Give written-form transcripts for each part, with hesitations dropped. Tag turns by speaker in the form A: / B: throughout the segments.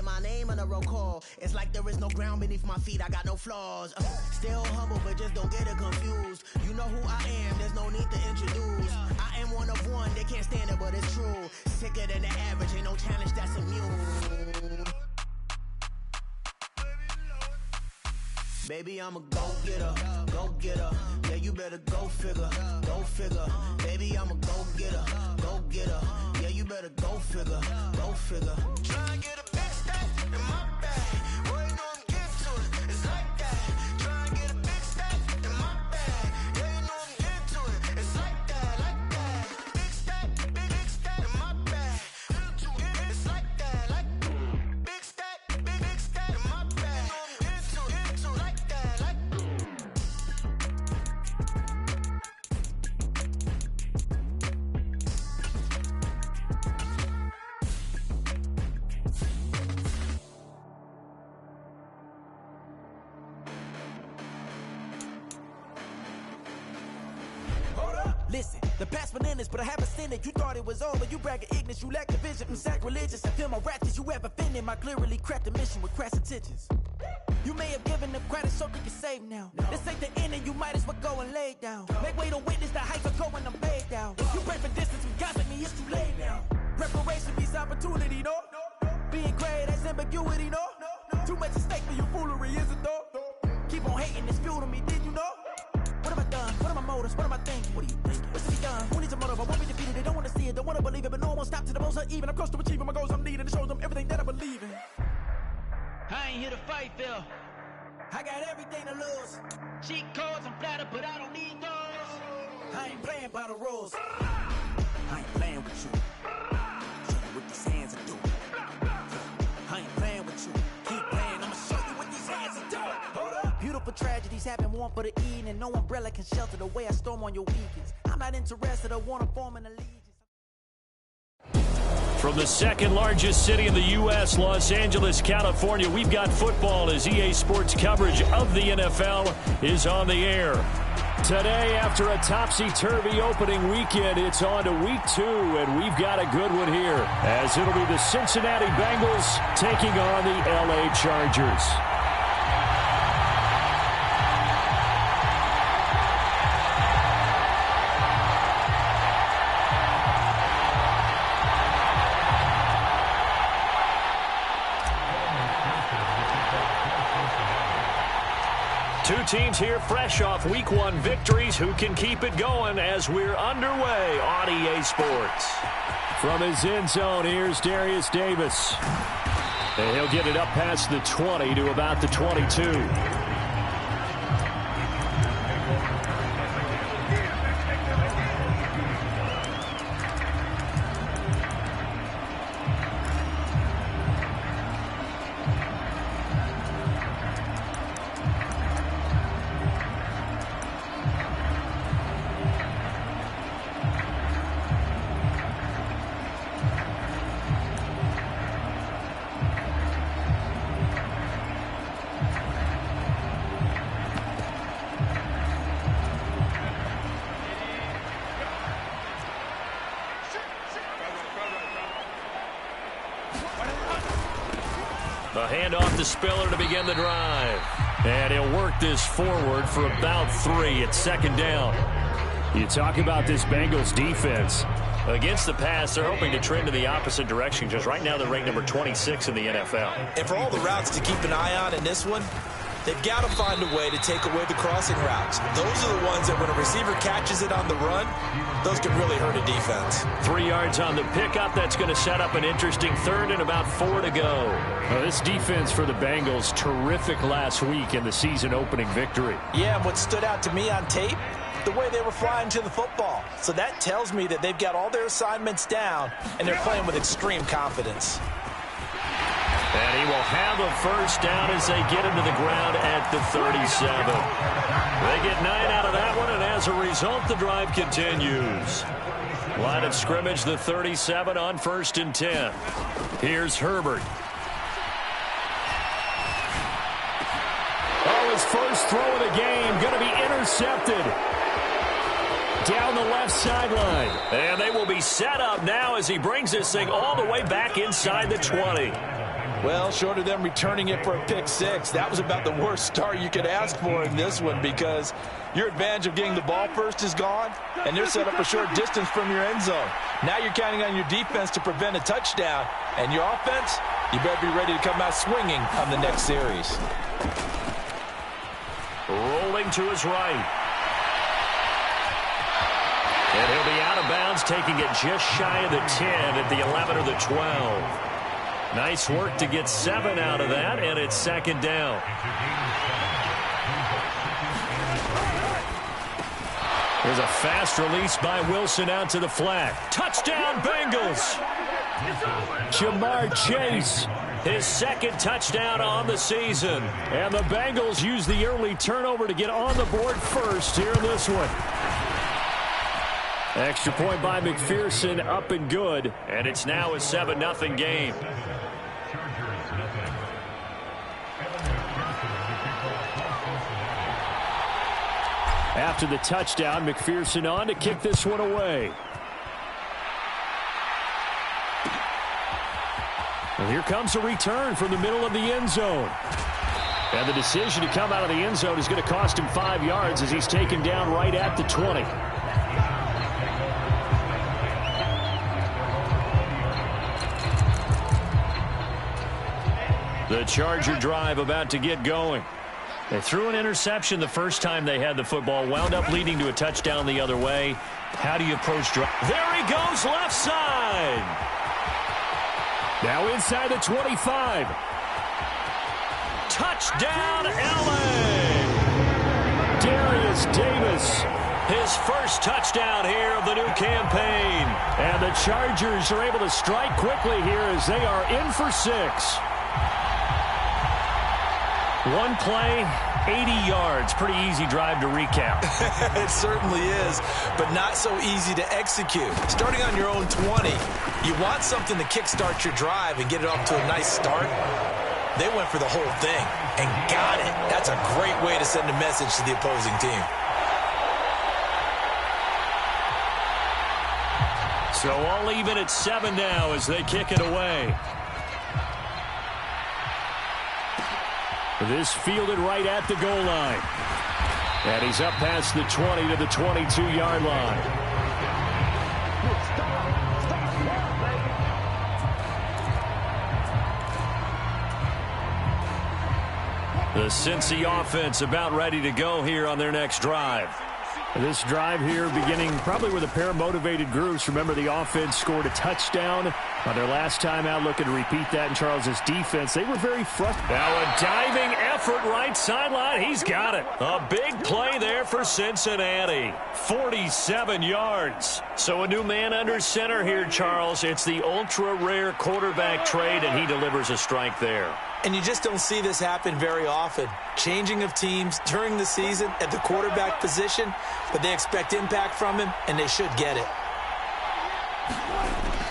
A: my name on a roll call. It's like there is no ground beneath my feet, I got no flaws. Still humble, but just don't get it confused. You know who I am, there's no need to introduce. I am one of one, they can't stand it, but it's true. Sicker than the average, ain't no challenge that's immune. Baby, I'm a go-getter, go-getter. Yeah, you better go figure, go figure. Baby, I'm a go-getter, go-getter. Yeah, you better go figure, go figure. Try and get a big stack in my bag. Boy, you know I'm getting to it, it's like that. Try and get a big stack in my bag. Yeah, you know I'm getting to it, it's like that, like that. Big stack in my bag. It's like that, like big stack in my bag. Into like that, like.
B: Listen, the past bananas, but I haven't seen it. You thought it was over, you bragging ignorance, you lack the vision from sacrilegious. I feel my ratchets, you have offended my clearly cracked mission with crass intentions. You may have given them credit so they can save now. This ain't the end and you might as well go and lay down. Make way to witness the heights are going, I'm paid down. If you pray for distance, we got me, it's too late now. Preparation means opportunity, no? Being great, that's ambiguity, no? Too much at stake for your foolery, is it though? Keep on hating, it's fuel to me, did you know? What have I done? What are my motives? What am I thinking? What are you thinking? What's to be done? Who needs a motive? I won't be defeated. They don't want to see it, don't want to believe it, but no one won't stop to the most uneven. I'm close to achieving my goals I'm needing to show them everything that I believe in.
C: I ain't here to fight, Phil.
B: I got everything to lose.
C: Cheat codes, I'm flattered, but I don't need those.
B: I ain't playing by the rules. I ain't playing with you. Show you what these hands are doing. I ain't playing with you. Keep playing, I'ma show you what these hands are doing. Hold up. Beautiful tragedies happen, one for the eating, and no umbrella can shelter the way I storm on your weekends. I'm not interested, I wanna form an allegiance.
D: From the second largest city in the U.S., Los Angeles, California, we've got football as EA Sports coverage of the NFL is on the air. Today, after a topsy-turvy opening weekend, it's on to week 2, and we've got a good one here, as it'll be the Cincinnati Bengals taking on the L.A. Chargers. Two teams here fresh off Week 1 victories. Who can keep it going as we're underway on EA Sports? From his end zone, here's Darius Davis. And he'll get it up past the 20 to about the 22. The handoff to Spiller to begin the drive. And he'll work this forward for about 3 at second down. You talk about this Bengals defense. Against the pass, they're hoping to trend in the opposite direction, because right now they're ranked number 26 in the NFL.
E: And for all the routes to keep an eye on in this one, they've got to find a way to take away the crossing routes. Those are the ones that when a receiver catches it on the run, those can really hurt a defense.
D: 3 yards on the pickup. That's going to set up an interesting third and about 4 to go. Well, this defense for the Bengals, terrific last week in the season opening victory.
E: Yeah, and what stood out to me on tape, the way they were flying to the football. So that tells me that they've got all their assignments down, and they're playing with extreme confidence.
D: And he will have a first down as they get him to the ground at the 37. They get 9 out of that one, and as a result, the drive continues. Line of scrimmage, the 37 on 1st and 10. Here's Herbert. Oh, his first throw of the game going to be intercepted down the left sideline. And they will be set up now as he brings this thing all the way back inside the 20.
E: Well, short of them returning it for a pick six, that was about the worst start you could ask for in this one because your advantage of getting the ball first is gone, and they're set up a short distance from your end zone. Now you're counting on your defense to prevent a touchdown, and your offense, you better be ready to come out swinging on the next series.
D: Rolling to his right. And he'll be out of bounds, taking it just shy of the 10 at the 11 or the 12. Nice work to get 7 out of that, and it's second down. There's a fast release by Wilson out to the flat. Touchdown, Bengals! Jamar Chase, his second touchdown on the season. And the Bengals use the early turnover to get on the board first here in this one. Extra point by McPherson, up and good. And it's now a 7-0 game. After the touchdown, McPherson on to kick this one away. And here comes a return from the middle of the end zone. And the decision to come out of the end zone is going to cost him 5 yards as he's taken down right at the 20. The Charger drive about to get going. They threw an interception the first time they had the football, wound up leading to a touchdown the other way. How do you approach drive? There he goes, left side. Now inside the 25. Touchdown, LA! Darius Davis, his first touchdown here of the new campaign. And the Chargers are able to strike quickly here as they are in for 6. One play, 80 yards. Pretty easy drive to recap.
E: It certainly is, but not so easy to execute. Starting on your own 20, you want something to kickstart your drive and get it off to a nice start. They went for the whole thing and got it. That's a great way to send a message to the opposing team.
D: So all even at 7 now as they kick it away. This fielded right at the goal line. And he's up past the 20 to the 22-yard line. The Cincy offense about ready to go here on their next drive. This drive here beginning probably with a pair of motivated groups. Remember, the offense scored a touchdown on their last time out. Looking to repeat that in Charles's defense. They were very frustrated. Now a diving effort right sideline. He's got it. A big play there for Cincinnati. 47 yards. So a new man under center here, Charles. It's the ultra-rare quarterback trade, and he delivers a strike there.
E: And you just don't see this happen very often. Changing of teams during the season at the quarterback position, but they expect impact from him, and they should get it.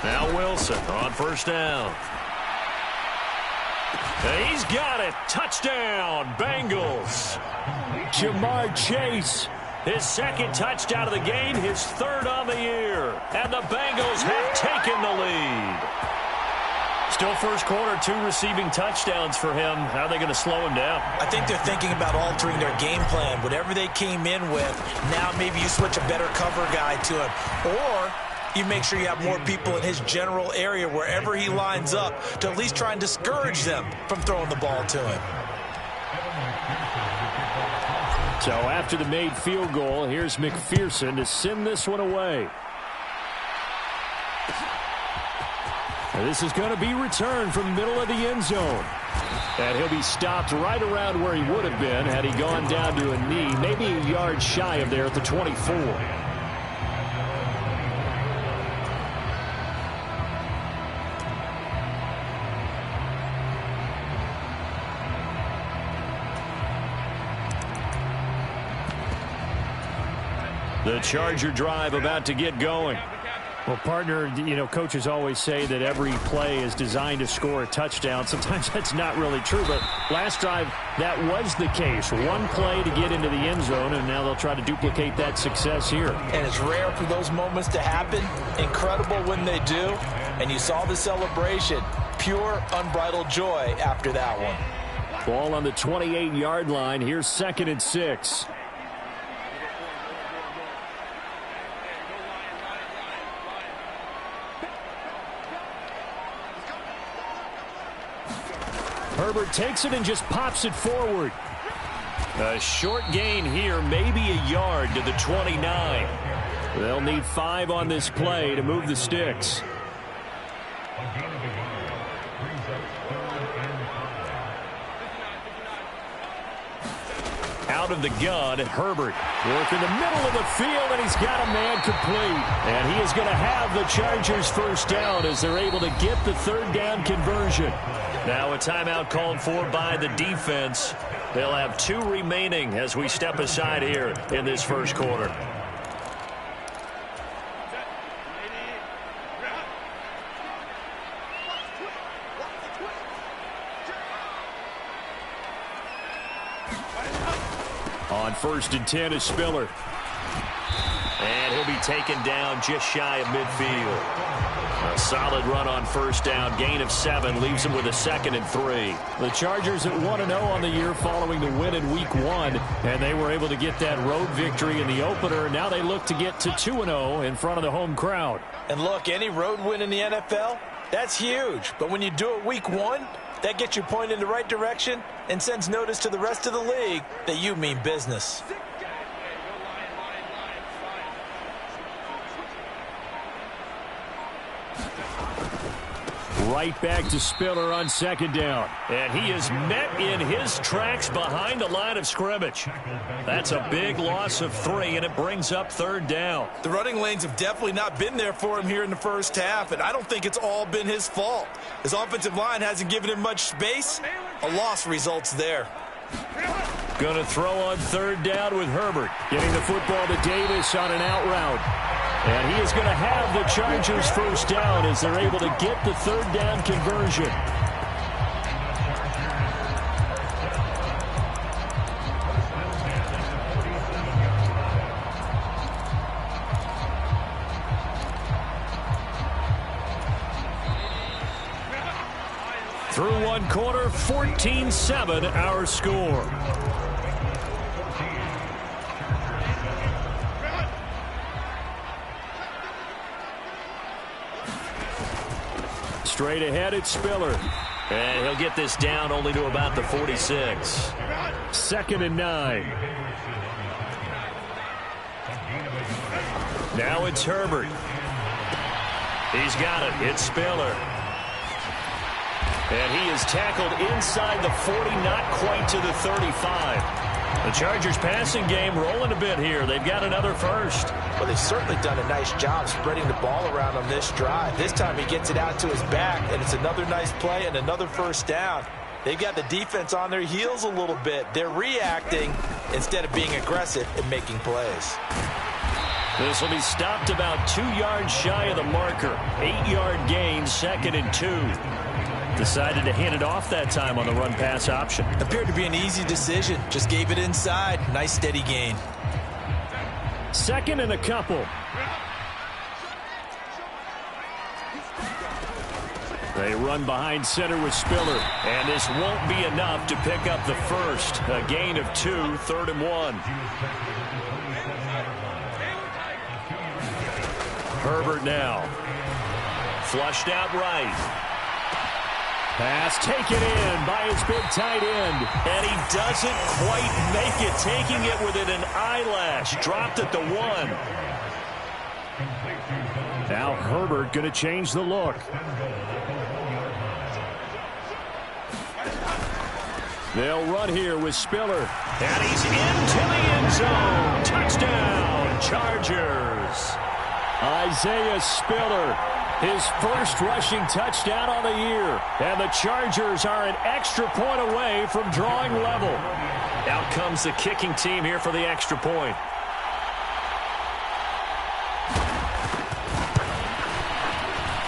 D: Now Wilson on first down. He's got it. Touchdown, Bengals. Jamar Chase, his second touchdown of the game, his third on the year. And the Bengals have taken the lead. Still first quarter, 2 receiving touchdowns for him. How are they going to slow him down?
E: I think they're thinking about altering their game plan. Whatever they came in with, now maybe you switch a better cover guy to him. Or you make sure you have more people in his general area wherever he lines up to at least try and discourage them from throwing the ball to him.
D: So after the made field goal, here's McPherson to send this one away. This is going to be returned from the middle of the end zone. And he'll be stopped right around where he would have been had he gone down to a knee, maybe a yard shy of there at the 24. The Charger drive about to get going. Well, partner, you know, coaches always say that every play is designed to score a touchdown. Sometimes that's not really true, but last drive, that was the case. One play to get into the end zone, and now they'll try to duplicate that success here.
E: And it's rare for those moments to happen. Incredible when they do. And you saw the celebration. pure, unbridled joy after that one.
D: Ball on the 28-yard line. Here's 2nd and 6. Herbert takes it and just pops it forward. A short gain here, maybe a yard to the 29. They'll need 5 on this play to move the sticks. Out of the gun, Herbert working the middle of the field, and he's got a man complete. And he is going to have the Chargers first down as they're able to get the 3rd down conversion. Now a timeout called for by the defense. They'll have 2 remaining as we step aside here in this first quarter. On 1st and 10 is Spiller. And he'll be taken down just shy of midfield. A solid run on 1st down. Gain of 7 leaves him with a 2nd and 3. The Chargers at 1-0 on the year following the win in Week 1. And they were able to get that road victory in the opener. Now they look to get to 2-0 in front of the home crowd.
E: And look, any road win in the NFL, that's huge. But when you do it Week 1, that gets you pointed in the right direction and sends notice to the rest of the league that you mean business.
D: Right back to Spiller on 2nd down. And he is met in his tracks behind the line of scrimmage. That's a big loss of 3, and it brings up 3rd down.
E: The running lanes have definitely not been there for him here in the first half, and I don't think it's all been his fault. His offensive line hasn't given him much space. A loss results there.
D: Going to throw on 3rd down with Herbert. Getting the football to Davis on an out route. And he is going to have the Chargers first down as they're able to get the 3rd down conversion. Through 1 quarter, 14-7 our score. Straight ahead, it's Spiller. And he'll get this down only to about the 46. 2nd and 9. Now it's Herbert. He's got it. It's Spiller. And he is tackled inside the 40, not quite to the 35. The Chargers passing game rolling a bit here. They've got another first.
E: Well, they've certainly done a nice job spreading the ball around on this drive. This time he gets it out to his back, and it's another nice play and another first down. They've got the defense on their heels a little bit. They're reacting instead of being aggressive and making plays.
D: This will be stopped about 2 yards shy of the marker. 8-yard gain, 2nd and 2. Decided to hand it off that time on the run-pass option.
E: Appeared to be an easy decision. Just gave it inside. Nice steady gain.
D: 2nd and a couple. They run behind center with Spiller. And this won't be enough to pick up the first. A gain of 2, 3rd and 1. Herbert now. Flushed out right. Pass taken in by his big tight end. And he doesn't quite make it. Taking it within an eyelash. Dropped at the 1. Now Herbert going to change the look. They'll run here with Spiller. And he's into the end zone. Touchdown, Chargers. Isaiah Spiller. His first rushing touchdown on the year. And the Chargers are an extra point away from drawing level. Out comes the kicking team here for the extra point.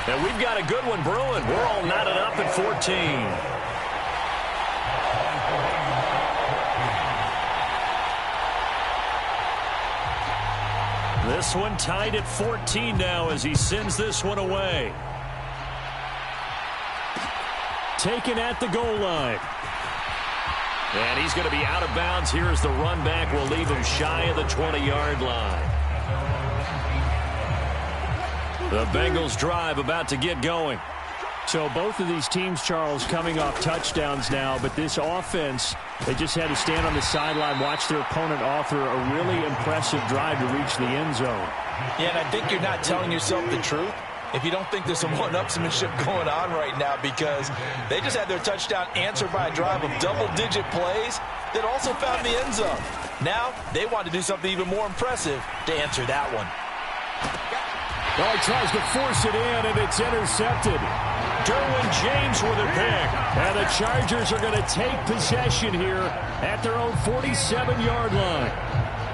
D: And we've got a good one brewing. We're all knotted up at 14. This one tied at 14 now as he sends this one away. taken at the goal line. And he's going to be out of bounds here as the run back will leave him shy of the 20-yard line. The Bengals drive about to get going.
F: So both of these teams, Charles, coming off touchdowns now, but this offense, they just had to stand on the sideline, watch their opponent author a really impressive drive to reach the end zone.
E: Yeah, and I think you're not telling yourself the truth if you don't think there's some one-upsmanship going on right now, because they just had their touchdown answered by a drive of double-digit plays that also found the end zone. Now they want to do something even more impressive to answer that one.
D: Well, he tries to force it in, and it's intercepted. Derwin James with a pick. And the Chargers are going to take possession here at their own 47-yard line.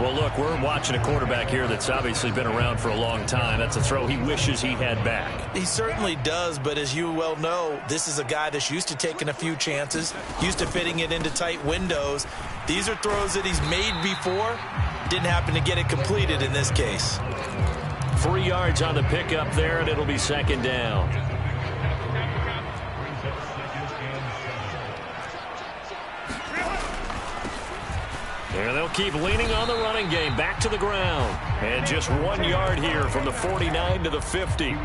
D: Well, look, we're watching a quarterback here that's obviously been around for a long time. That's a throw he wishes he had back.
E: He certainly does, but as you well know, this is a guy that's used to taking a few chances, used to fitting it into tight windows. These are throws that he's made before. Didn't happen to get it completed in this case.
D: 3 yards on the pickup there, and it'll be second down. And they'll keep leaning on the running game. Back to the ground. And just 1 yard here from the 49 to the 50.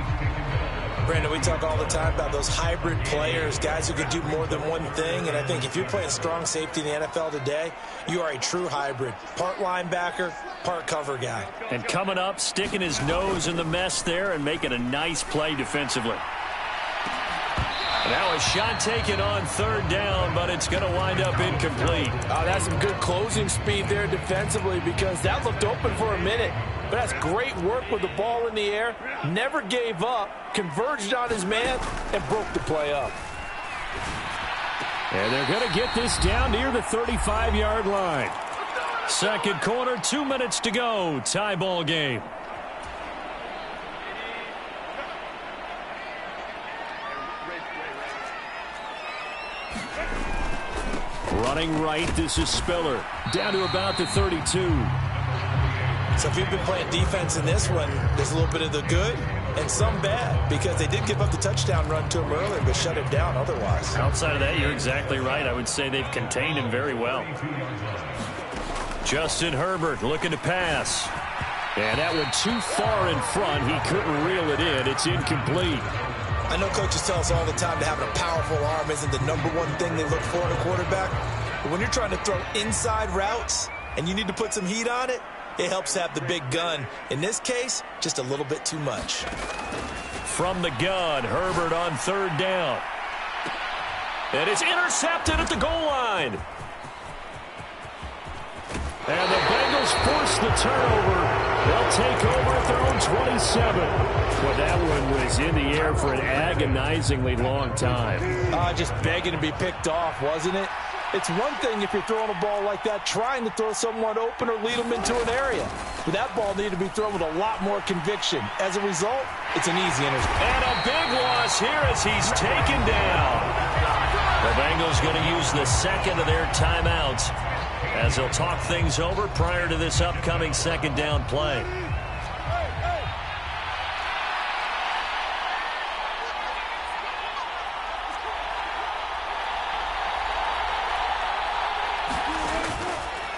E: Brandon, we talk all the time about those hybrid players, guys who can do more than one thing. And I think if you're playing strong safety in the NFL today, you are a true hybrid. Part linebacker, part cover guy.
D: And coming up, sticking his nose in the mess there and making a nice play defensively. Now a shot taken on third down, but it's going to wind up incomplete.
E: Oh, that's some good closing speed there defensively, because that looked open for a minute. But that's great work with the ball in the air. Never gave up, converged on his man, and broke the play up.
D: And they're going to get this down near the 35-yard line. Second quarter, 2 minutes to go. Tie ball game. Running right, this is Spiller. Down to about the 32.
E: So if you've been playing defense in this one, there's a little bit of the good and some bad, because they did give up the touchdown run to him earlier, but shut him down otherwise.
D: Outside of that, you're exactly right. I would say they've contained him very well. Justin Herbert looking to pass. And that one too far in front. He couldn't reel it in. It's incomplete.
E: I know coaches tell us all the time that having a powerful arm isn't the number one thing they look for in a quarterback. But when you're trying to throw inside routes and you need to put some heat on it, it helps have the big gun. In this case, just a little bit too much.
D: From the gun, Herbert on third down. And it's intercepted at the goal line. And the Bengals force the turnover. They'll take over at their own 27. Well, that one was in the air for an agonizingly long time.
E: Just begging to be picked off, wasn't it? It's one thing if you're throwing a ball like that, trying to throw someone open or lead them into an area. But that ball needed to be thrown with a lot more conviction. As a result, it's an easy interception.
D: And a big loss here as he's taken down. The Bengals going to use the second of their timeouts as they'll talk things over prior to this upcoming second down play.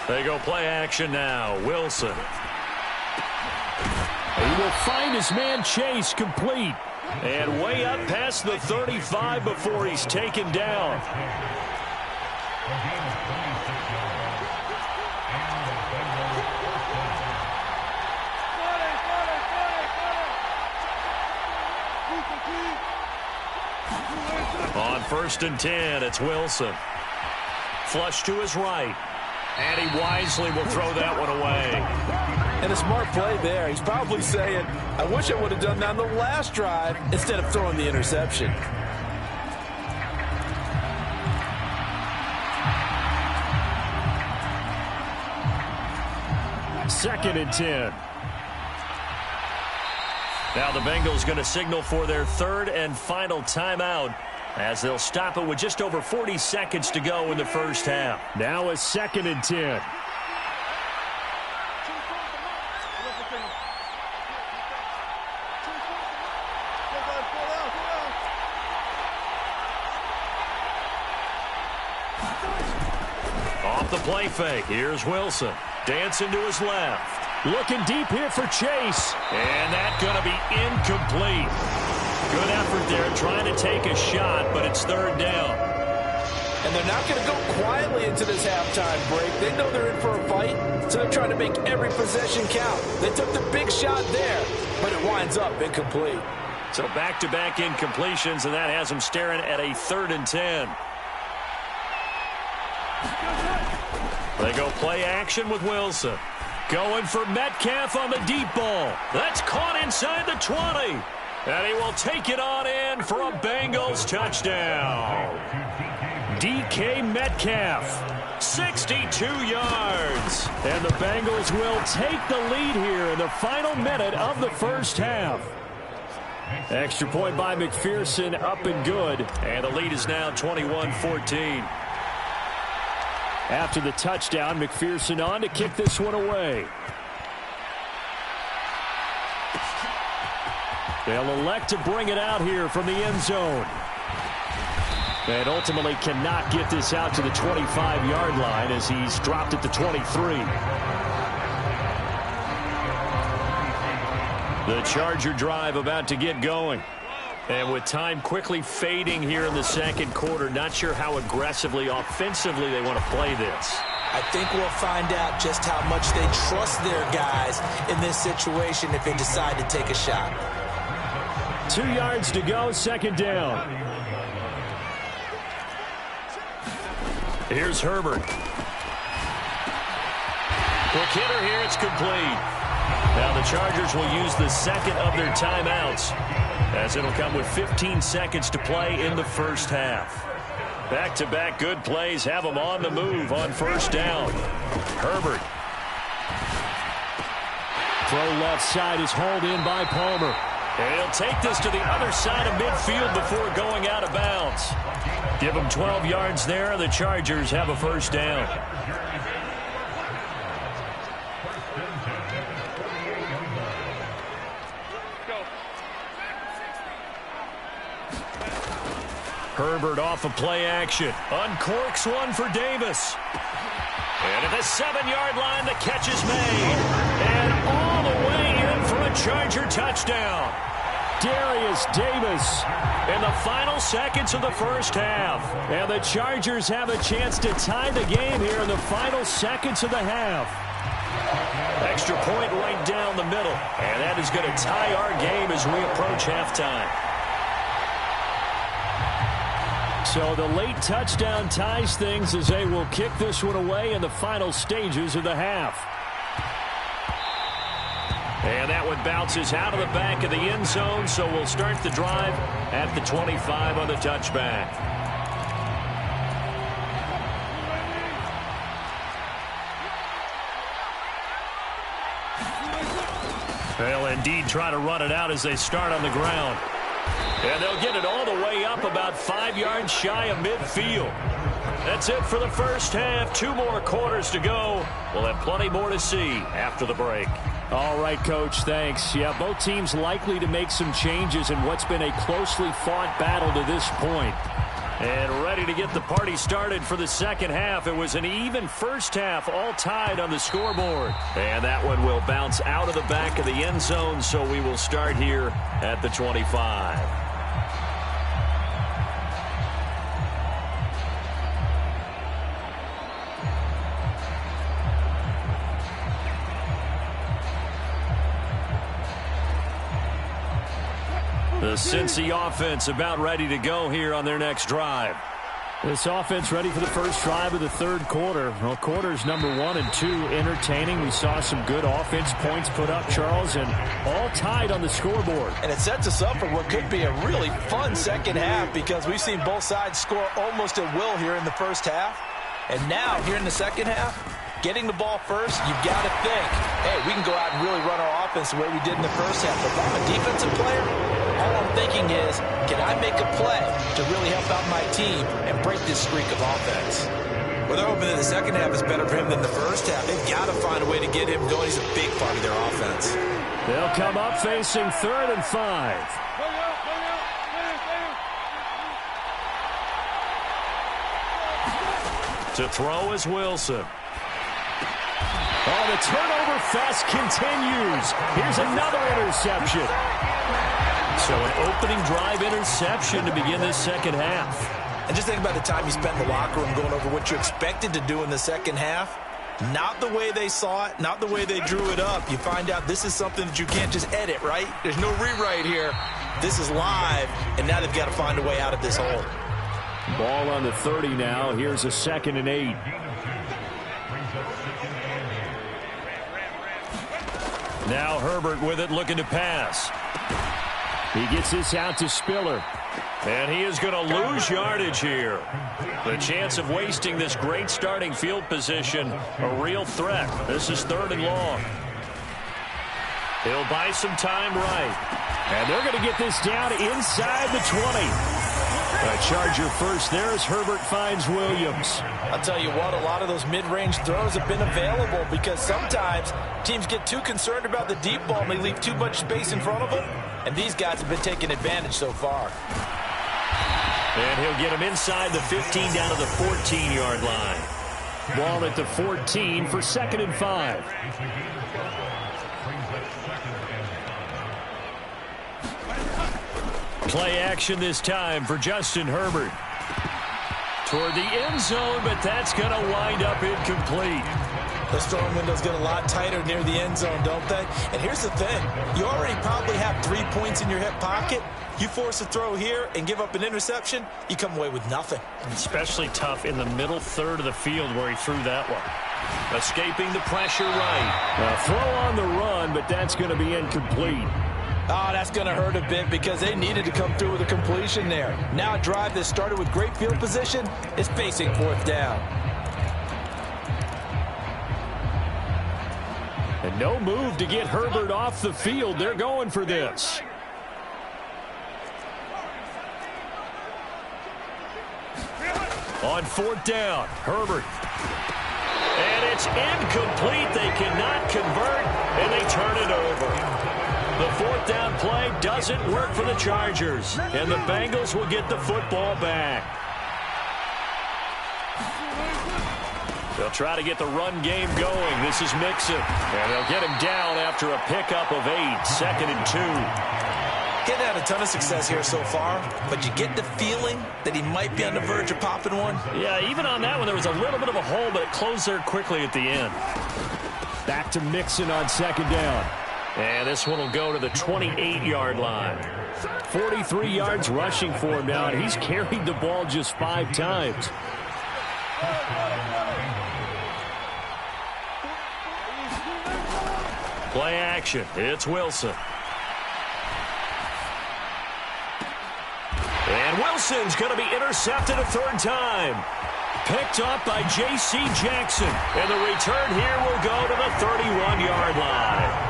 D: They go play action now. Wilson. He will find his man Chase complete. And way up past the 35 before he's taken down. On 1st and 10, it's Wilson. Flush to his right. And he wisely will throw that one away.
E: And a smart play there. He's probably saying, I wish I would have done that on the last drive instead of throwing the interception.
D: Second and 10. Now the Bengals going to signal for their third and final timeout as they'll stop it with just over 40 seconds to go in the first half. Now a 2nd and 10. Off the play fake. Here's Wilson. Dancing to his left.
F: Looking deep here for Chase.
D: And that's going to be incomplete. Good effort there trying to take a shot, but it's third down.
E: And they're not going to go quietly into this halftime break. They know they're in for a fight, so they're trying to make every possession count. They took the big shot there, but it winds up incomplete.
D: So back-to-back incompletions, and that has them staring at a 3rd and 10. They go play action with Wilson. Going for Metcalf on the deep ball. That's caught inside the 20. And he will take it on in for a Bengals touchdown. DK Metcalf, 62 yards.
F: And the Bengals will take the lead here in the final minute of the first half. Extra point by McPherson, up and good.
D: And the lead is now 21-14.
F: After the touchdown, McPherson on to kick this one away. They'll elect to bring it out here from the end zone. And ultimately cannot get this out to the 25-yard line as he's dropped at the 23.
D: The Charger drive about to get going. And with time quickly fading here in the second quarter, not sure how aggressively, offensively they want to play this.
G: I think we'll find out just how much they trust their guys in this situation if they decide to take a shot.
F: 2 yards to go, second down.
D: Here's Herbert. Quick hitter here, it's complete. Now the Chargers will use the second of their timeouts, as it'll come with 15 seconds to play in the first half. Back-to-back good plays have them on the move on first down. Herbert.
F: Throw left side is hauled in by Palmer.
D: And he'll take this to the other side of midfield before going out of bounds. Give them 12 yards there, and the Chargers have a first down. Herbert off of play action. Uncorks one for Davis. And at the 7-yard line, the catch is made. And all the way in for a Charger touchdown.
F: Darius Davis
D: in the final seconds of the first half.
F: And the Chargers have a chance to tie the game here in the final seconds of the half.
D: Extra point right down the middle. And that is going to tie our game as we approach halftime.
F: So the late touchdown ties things as they will kick this one away in the final stages of the half.
D: And that one bounces out of the back of the end zone, so we'll start the drive at the 25 on the touchback. They'll indeed try to run it out as they start on the ground. And they'll get it all the way up about 5 yards shy of midfield. That's it for the first half. 2 more quarters to go. We'll have plenty more to see after the break.
F: All right, Coach, thanks. Yeah, both teams likely to make some changes in what's been a closely fought battle to this point.
D: And ready to get the party started for the second half. It was an even first half, all tied on the scoreboard. And that one will bounce out of the back of the end zone, so we will start here at the 25. The Cincy offense about ready to go here on their next drive.
F: This offense ready for the first drive of the third quarter. Well, quarters number 1 and 2 entertaining. We saw some good offense points put up, Charles, and all tied on the scoreboard.
G: And it sets us up for what could be a really fun second half because we've seen both sides score almost at will here in the first half. And now, here in the second half, getting the ball first, you've got to think, hey, we can go out and really run our offense the way we did in the first half. But if I'm a defensive player, all I'm thinking is, can I make a play to really help out my team and break this streak of offense? Well, they're hoping that the second half is better for him than the first half. They've got to find a way to get him going. He's a big part of their offense.
F: They'll come up facing 3rd and 5.
D: To throw is Wilson. Oh, the turnover fest continues. Here's another interception. So an opening drive interception to begin this second half.
G: And just think about the time you spent in the locker room going over what you expected to do in the second half. Not the way they saw it, not the way they drew it up. You find out this is something that you can't just edit, right? There's no rewrite here. This is live, and now they've got to find a way out of this hole.
F: Ball on the 30 now. Here's a 2nd and 8.
D: Now Herbert with it, looking to pass.
F: He gets this out to Spiller.
D: And he is going to lose yardage here. The chance of wasting this great starting field position, a real threat. This is 3rd and long. He'll buy some time right.
F: And they're going to get this down inside the 20. A Charger first there as Herbert finds Williams.
G: I'll tell you what, a lot of those mid-range throws have been available because sometimes teams get too concerned about the deep ball and they leave too much space in front of them. And these guys have been taking advantage so far.
D: And he'll get him inside the 15 down to the 14-yard line.
F: Ball at the 14 for 2nd and 5.
D: Play action this time for Justin Herbert. Toward the end zone, but that's going to wind up incomplete.
G: Those throwing windows get a lot tighter near the end zone, don't they? And here's the thing. You already probably have 3 points in your hip pocket. You force a throw here and give up an interception, you come away with nothing.
D: Especially tough in the middle third of the field where he threw that one. Escaping the pressure right.
F: A throw on the run, but that's going to be incomplete.
G: Oh, that's going to hurt a bit because they needed to come through with a completion there. Now a drive that started with great field position is facing 4th down.
F: And no move to get Herbert off the field. They're going for this.
D: On 4th down, Herbert. And it's incomplete. They cannot convert, and they turn it over. The 4th down play doesn't work for the Chargers, and the Bengals will get the football back. They'll try to get the run game going. This is Mixon, and they'll get him down after a pickup of 8, 2nd and 2.
G: Getting had a ton of success here so far, but you get the feeling that he might be on the verge of popping one.
D: Yeah, even on that one, there was a little bit of a hole, but it closed there quickly at the end.
F: Back to Mixon on 2nd down.
D: And this one will go to the 28-yard line.
F: 43 yards rushing for him now, and he's carried the ball just 5 times.
D: Play action. It's Wilson. And Wilson's going to be intercepted a 3rd time. Picked up by J.C. Jackson. And the return here will go to the 31-yard line.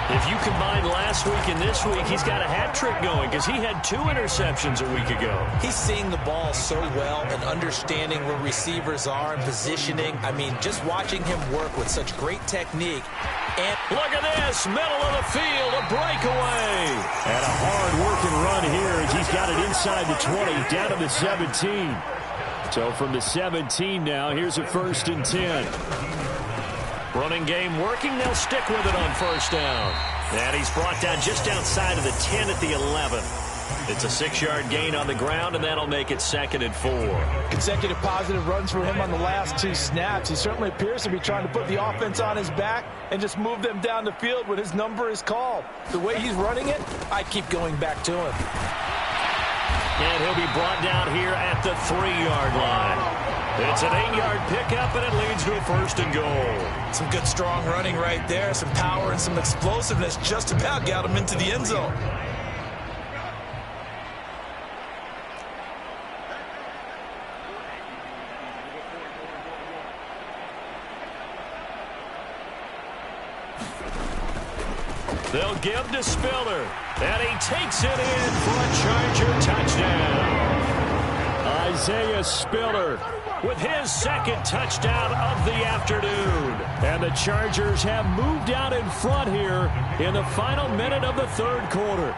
D: If you combine last week and this week, he's got a hat trick going because he had 2 interceptions a week ago.
G: He's seeing the ball so well and understanding where receivers are and positioning. I mean, just watching him work with such great technique. And
D: look at this, middle of the field, a breakaway.
F: And a hard-working run here as he's got it inside the 20, down to the 17. So from the 17 now, here's a 1st and 10.
D: Running game working. They'll stick with it on 1st down. And he's brought down just outside of the 10 at the 11. It's a 6-yard gain on the ground, and that'll make it 2nd and 4.
G: Consecutive positive runs for him on the last 2 snaps. He certainly appears to be trying to put the offense on his back and just move them down the field when his number is called. The way he's running it, I keep going back to him.
D: And he'll be brought down here at the 3-yard line. It's an 8-yard pickup, and it leads to a 1st and goal.
G: Some good, strong running right there. Some power and some explosiveness just about got him into the end zone.
D: They'll give to Spiller, and he takes it in for a Charger touchdown.
F: Isaiah Spiller
D: with his 2nd touchdown of the afternoon.
F: And the Chargers have moved out in front here in the final minute of the 3rd quarter.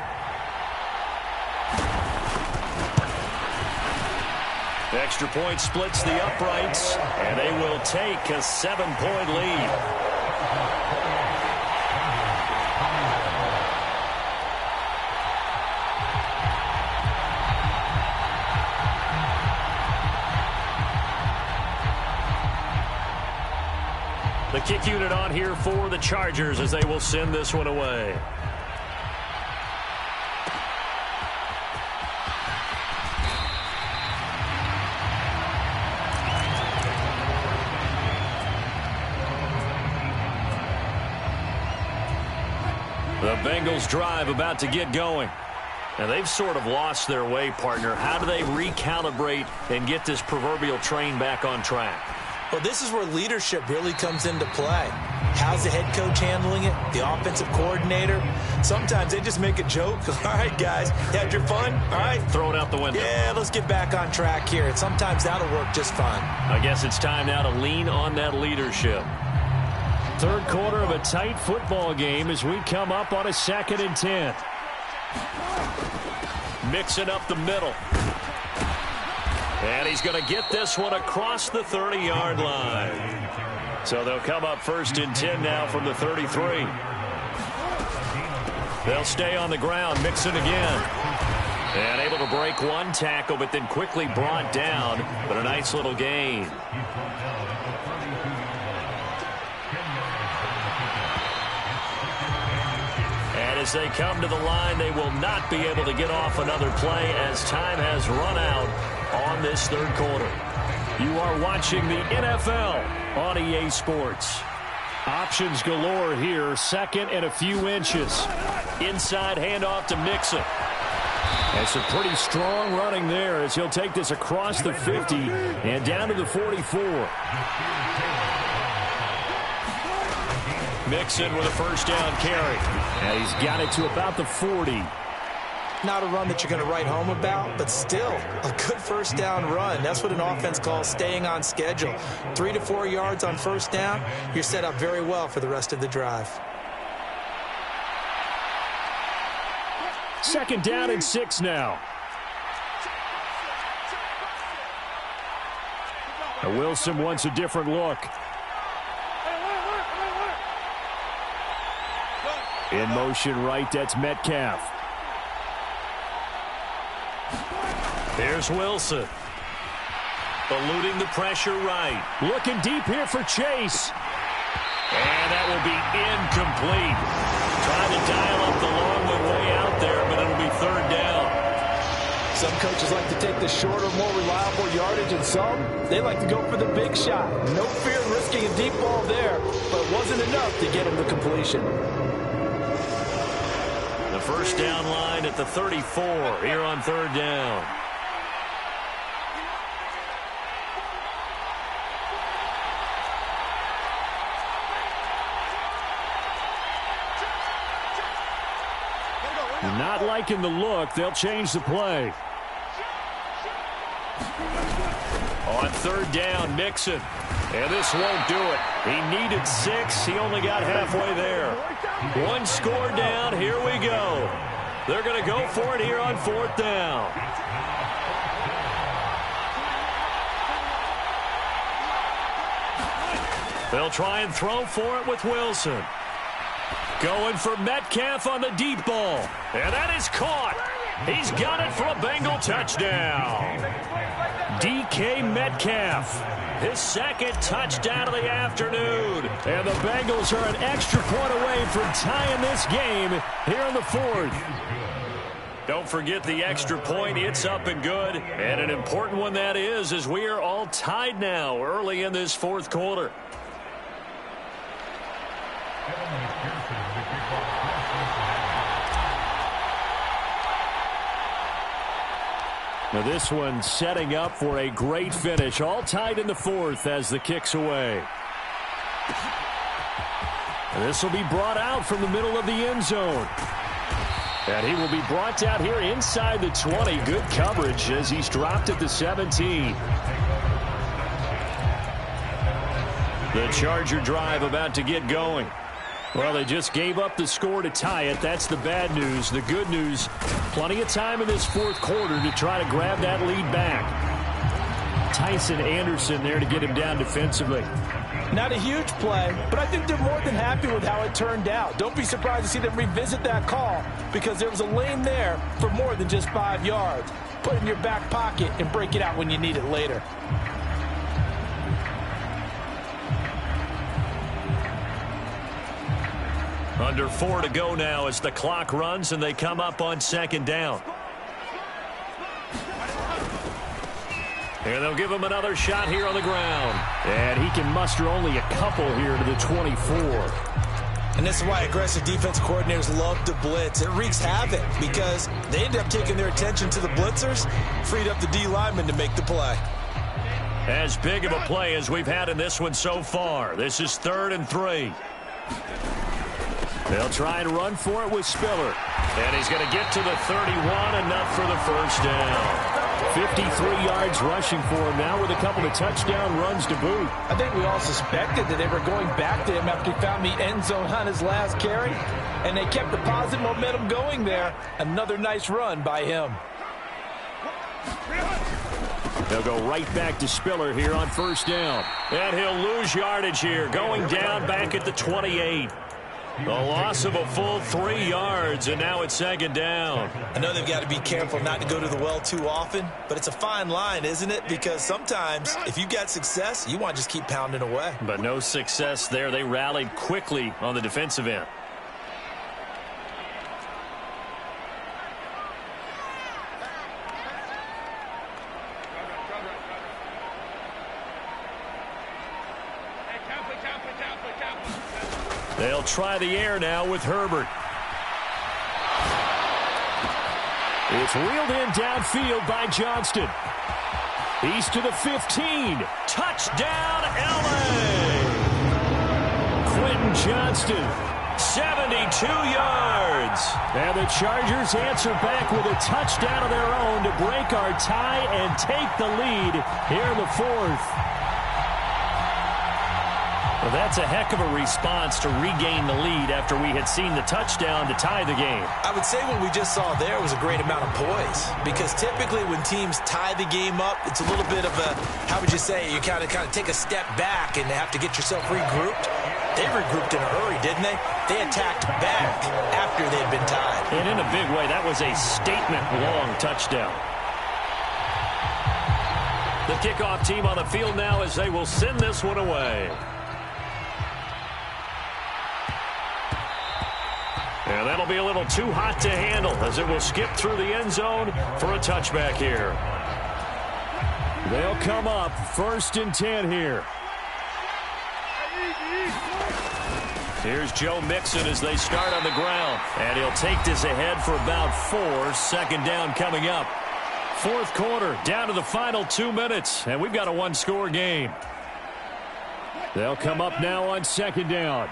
D: Extra point splits the uprights, and they will take a 7-point lead. The kick unit on here for the Chargers as they will send this one away. The Bengals drive about to get going. And they've sort of lost their way, partner. How do they recalibrate and get this proverbial train back on track?
G: Well, this is where leadership really comes into play. How's the head coach handling it? The offensive coordinator? Sometimes they just make a joke. All right, guys, you had your fun? All right.
D: Throw it out the window.
G: Yeah, let's get back on track here. And sometimes that'll work just fine.
D: I guess it's time now to lean on that leadership. Third quarter of a tight football game as we come up on a 2nd and 10. Mixing up the middle. And he's going to get this one across the 30-yard line. So they'll come up 1st and 10 now from the 33. They'll stay on the ground, Mixon again. And able to break one tackle, but then quickly brought down. But a nice little gain. And as they come to the line, they will not be able to get off another play as time has run out on this third quarter. You are watching the NFL on EA Sports.
F: Options galore here. 2nd and a few inches.
D: Inside handoff to Mixon.
F: And some pretty strong running there as he'll take this across the 50 and down to the 44.
D: Mixon with a 1st down carry.
F: And he's got it to about the 40.
G: Not a run that you're going to write home about, but still a good 1st down run. That's what an offense calls staying on schedule. 3 to 4 yards on 1st down, you're set up very well for the rest of the drive.
F: 2nd down and 6 now. Now Wilson wants a different look. In motion right, that's Metcalf.
D: There's Wilson. Eluding the pressure right.
F: Looking deep here for Chase.
D: And that will be incomplete. Trying to dial up the long way out there, but it'll be 3rd down.
E: Some coaches like to take the shorter, more reliable yardage, and some, they like to go for the big shot. No fear of risking a deep ball there, but it wasn't enough to get him the completion.
D: The 1st down line at the 34 here on 3rd down.
F: Not liking the look. They'll change the play.
D: On 3rd down, Mixon. And this won't do it. He needed 6. He only got halfway there. 1 score down. Here we go. They're going to go for it here on 4th down. They'll try and throw for it with Wilson. Going for Metcalf on the deep ball. And that is caught. He's got it for a Bengal touchdown. DK Metcalf. His 2nd touchdown of the afternoon.
F: And the Bengals are an extra point away from tying this game here in the 4th.
D: Don't forget the extra point. It's up and good. And an important one that is, as we are all tied now early in this 4th quarter.
F: Now this one setting up for a great finish. All tied in the 4th as the kick's away. And this will be brought out from the middle of the end zone. And he will be brought out here inside the 20. Good coverage as he's dropped at the 17.
D: The Charger drive about to get going.
F: Well, they just gave up the score to tie it. That's the bad news. The good news, plenty of time in this 4th quarter to try to grab that lead back. Tyson Anderson there to get him down defensively.
G: Not a huge play, but I think they're more than happy with how it turned out. Don't be surprised to see them revisit that call because there was a lane there for more than just 5 yards. Put it in your back pocket and break it out when you need it later.
D: Under 4 to go now as the clock runs and they come up on 2nd down. And they'll give him another shot here on the ground.
F: And he can muster only a couple here to the 24.
G: And this is why aggressive defense coordinators love to blitz. It wreaks havoc because they end up taking their attention to the blitzers, freed up the D lineman to make the play.
D: As big of a play as we've had in this one so far. This is 3rd and 3.
F: They'll try and run for it with Spiller.
D: And he's going to get to the 31, enough for the first down.
F: 53 yards rushing for him now with a couple of touchdown runs to boot.
G: I think we all suspected that they were going back to him after he found the end zone on his last carry, and they kept the positive momentum going there. Another nice run by him.
F: They'll go right back to Spiller here on 1st down.
D: And he'll lose yardage here, going down back at the 28. The loss of a full 3 yards, and now it's 2nd down.
G: I know they've got to be careful not to go to the well too often, but it's a fine line, isn't it? Because sometimes if you've got success, you want to just keep pounding away.
D: But no success there. They rallied quickly on the defensive end. They'll try the air now with Herbert.
F: It's wheeled in downfield by Johnston. He's to the 15.
D: Touchdown, L.A.
F: Quentin Johnston.
D: 72 yards.
F: And the Chargers answer back with a touchdown of their own to break our tie and take the lead here in the 4th.
D: Well, that's a heck of a response to regain the lead after we had seen the touchdown to tie the game.
G: I would say what we just saw there was a great amount of poise, because typically when teams tie the game up, it's a little bit of a, how would you say, you kind of take a step back and have to get yourself regrouped. They regrouped in a hurry, didn't they? They attacked back after they'd been tied.
D: And in a big way, that was a statement-long touchdown. The kickoff team on the field now as they will send this one away. And that'll be a little too hot to handle as it will skip through the end zone for a touchback here.
F: They'll come up 1st and 10 here.
D: Here's Joe Mixon as they start on the ground. And he'll take this ahead for about 4. 2nd down coming up. 4th quarter, down to the final 2 minutes. And we've got a 1-score game.
F: They'll come up now on 2nd down.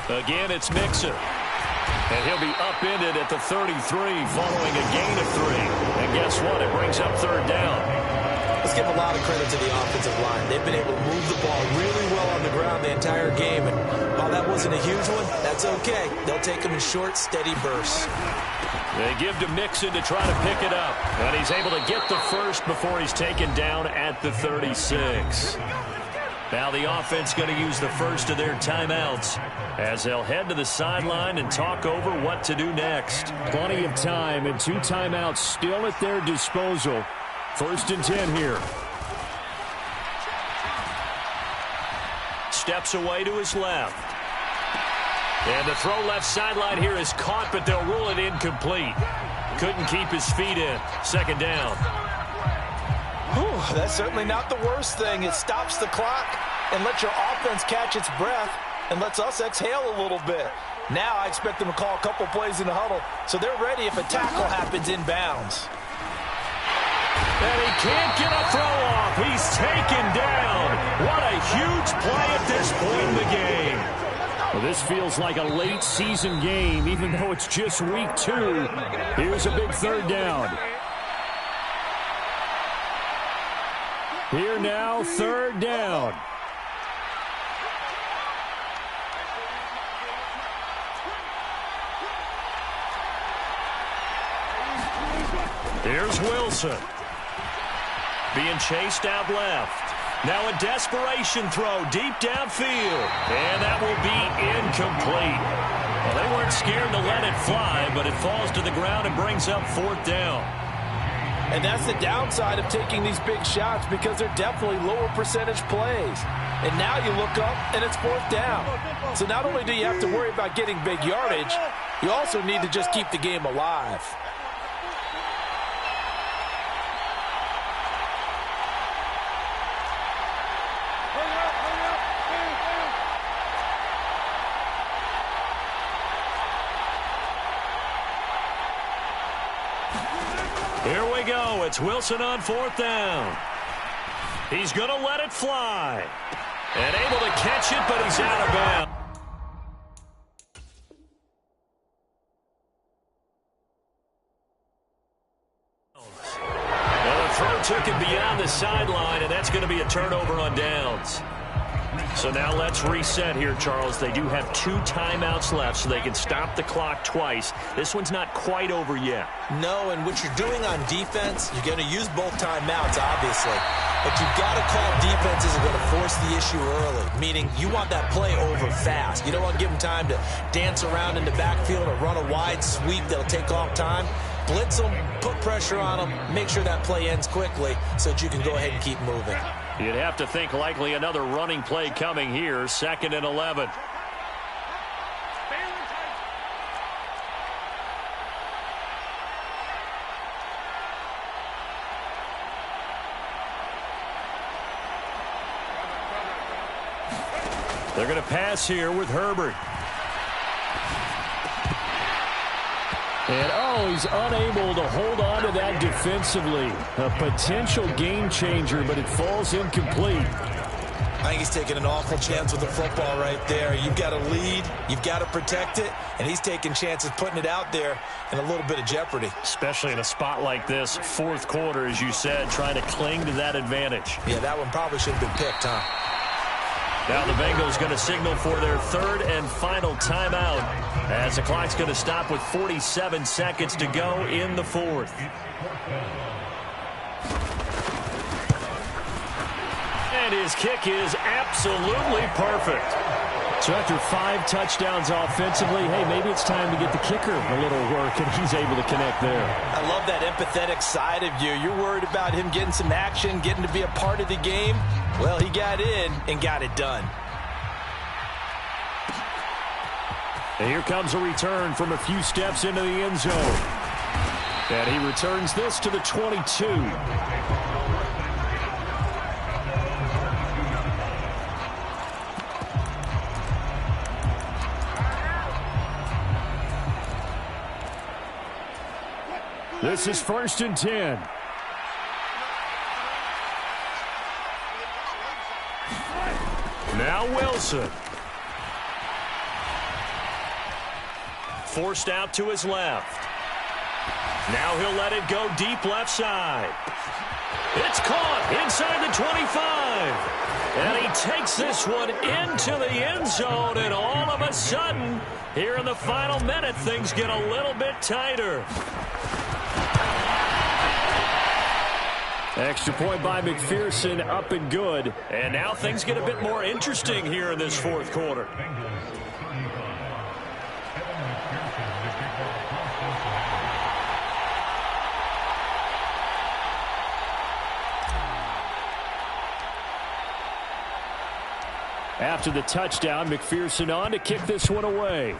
D: Again, it's Mixon. And he'll be upended at the 33 following a gain of 3. And guess what? It brings up 3rd down.
G: Let's give a lot of credit to the offensive line. They've been able to move the ball really well on the ground the entire game. And while that wasn't a huge one, that's okay. They'll take them in short, steady bursts.
D: They give to Mixon to try to pick it up. And he's able to get the first before he's taken down at the 36. Now the offense going to use the first of their timeouts as they'll head to the sideline and talk over what to do next.
F: Plenty of time and 2 timeouts still at their disposal. 1st and 10 here.
D: Steps away to his left. And the throw left sideline here is caught, but they'll rule it incomplete. Couldn't keep his feet in. 2nd down.
G: Whew, that's certainly not the worst thing. It stops the clock and lets your offense catch its breath and lets us exhale a little bit. Now I expect them to call a couple plays in the huddle, so they're ready if a tackle happens inbounds.
D: And he can't get a throw off. He's taken down. What a huge play at this point in the game.
F: Well, this feels like a late season game, even though it's just week 2. Here's a big 3rd down. Here now, 3rd down.
D: Here's Wilson. Being chased out left. Now a desperation throw deep downfield. And that will be incomplete. Well, they weren't scared to let it fly, but it falls to the ground and brings up 4th down.
G: And that's the downside of taking these big shots, because they're definitely lower percentage plays. And now you look up, and it's 4th down. So not only do you have to worry about getting big yardage, you also need to just keep the game alive.
D: Here we go. It's Wilson on 4th down. He's going to let it fly. And able to catch it, but he's out of bounds. Well, the throw took it beyond the sideline, and that's going to be a turnover on downs. So now let's reset here, Charles. They do have 2 timeouts left, so they can stop the clock twice. This one's not quite over yet.
G: No, and what you're doing on defense, you're going to use both timeouts, obviously. But you've got to call defenses that are going to force the issue early, meaning you want that play over fast. You don't want to give them time to dance around in the backfield or run a wide sweep that'll take off time. Blitz them, put pressure on them, make sure that play ends quickly so that you can go ahead and keep moving.
D: You'd have to think likely another running play coming here, 2nd and 11. They're going to pass here with Herbert. And, he's unable to hold on to that defensively. A potential game changer, but it falls incomplete.
G: I think he's taking an awful chance with the football right there. You've got to lead, you've got to protect it, and he's taking chances putting it out there in a little bit of jeopardy.
D: Especially in a spot like this, 4th quarter, as you said, trying to cling to that advantage.
G: Yeah, that one probably should have been picked, huh?
D: Now the Bengals going to signal for their 3rd and final timeout as the clock's going to stop with 47 seconds to go in the 4th. And his kick is absolutely perfect. So after 5 touchdowns offensively, hey, maybe it's time to get the kicker a little work, and he's able to connect there.
G: I love that empathetic side of you. You're worried about him getting some action, getting to be a part of the game. Well, he got in and got it done.
D: And here comes a return from a few steps into the end zone. And he returns this to the 22. This is 1st and 10. Now Wilson. Forced out to his left. Now he'll let it go deep left side. It's caught inside the 25. And he takes this one into the end zone, and all of a sudden, here in the final minute, things get a little bit tighter. Extra point by McPherson, up and good. And now things get a bit more interesting here in this 4th quarter. After the touchdown, McPherson on to kick this one away.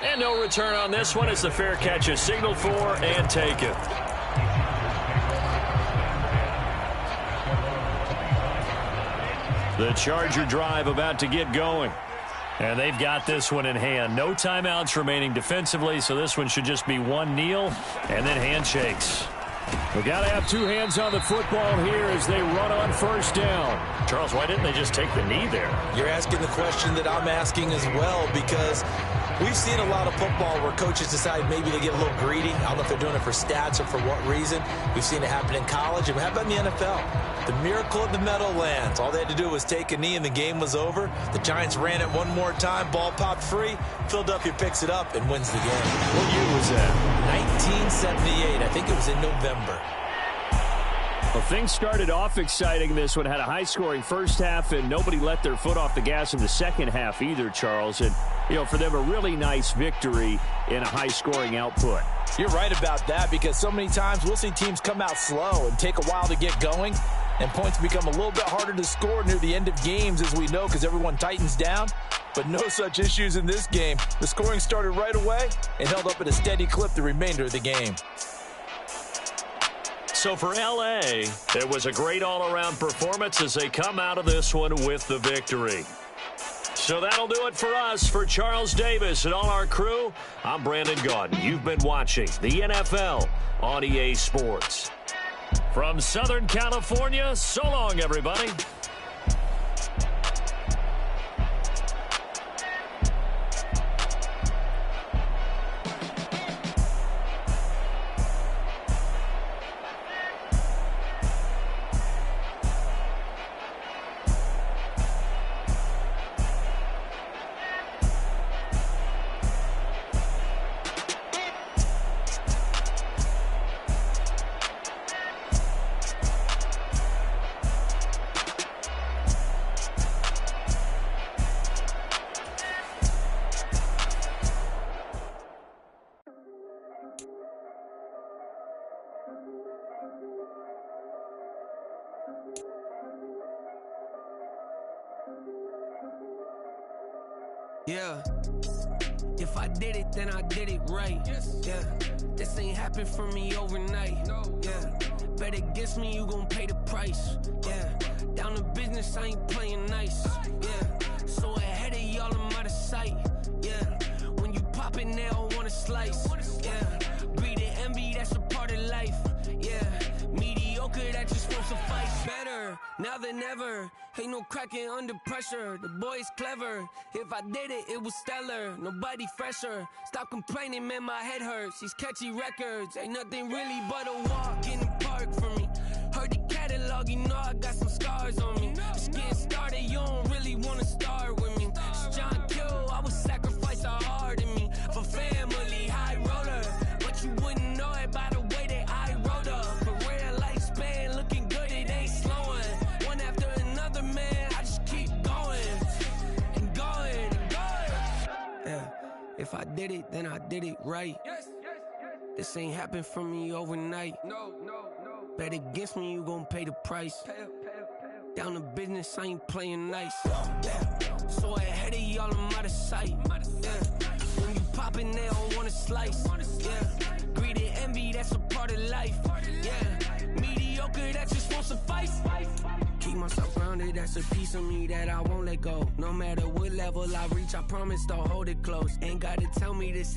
D: And no return on this one as the fair catch is signaled for and taken. The Charger drive about to get going. And they've got this one in hand. No timeouts remaining defensively, so this one should just be one kneel and then handshakes. We got to have 2 hands on the football here as they run on 1st down. Charles, why didn't they just take the knee there?
G: You're asking the question that I'm asking as well, because We've seen a lot of football where coaches decide maybe to get a little greedy. I don't know if they're doing it for stats or for what reason. We've seen it happen in college. And how about in the NFL? The miracle of the Meadowlands. All they had to do was take a knee and the game was over. The Giants ran it one more time. Ball popped free. Philadelphia picks it up and wins the game.
F: What year was that?
G: 1978. I think it was in November.
F: Well, things started off exciting. This one had a high-scoring first half, and nobody let their foot off the gas in the second half either, Charles. And, for them, a really nice victory in a high-scoring output.
G: You're right about that, because so many times we'll see teams come out slow and take a while to get going, and points become a little bit harder to score near the end of games, as we know, because everyone tightens down. But no such issues in this game. The scoring started right away and held up at a steady clip the remainder of the game.
D: So for L.A., it was a great all-around performance as they come out of this one with the victory. So that'll do it for us. For Charles Davis and all our crew, I'm Brandon Gaudin. You've been watching the NFL on EA Sports. From Southern California, so long, everybody.
H: Yeah, if I did it, then I did it right. Yeah, this ain't happened for me overnight. Yeah, bet against me, you gon' pay the price. Yeah, down to business, I ain't playing nice. Yeah, so ahead of y'all, I'm out of sight. Yeah, when you poppin', they don't wanna slice. Yeah, breed and envy, that's a part of life. Yeah, mediocre, that just won't suffice. Better now than ever. Ain't no cracking under pressure. The boy's clever. If I did it, it was stellar. Nobody fresher. Stop complaining, man, my head hurts. These catchy records ain't nothing really but a walk in the park for me. Heard the catalog, you know I got some scars on me. Just getting started, you don't really wanna start with me. It's John Kill, I would sacrifice a heart in me for family, high roller. But you wouldn't know it by the way that I wrote up. Career lifespan looking good, it ain't slowing. One after another, man, I just keep going and going and going. Yeah, if I did it, then I did it right. This ain't happened for me overnight. No. Bet against me, you gon' pay the price. Down to business, I ain't playing nice. Yeah, so ahead of y'all, I'm out of sight. Yeah, when you poppin', they don't wanna slice. Yeah, greed and envy, that's a part of life. Yeah, mediocre, that just won't suffice. Keep myself grounded, that's a piece of me that I won't let go. No matter what level I reach, I promise to hold it close. Ain't gotta tell me this.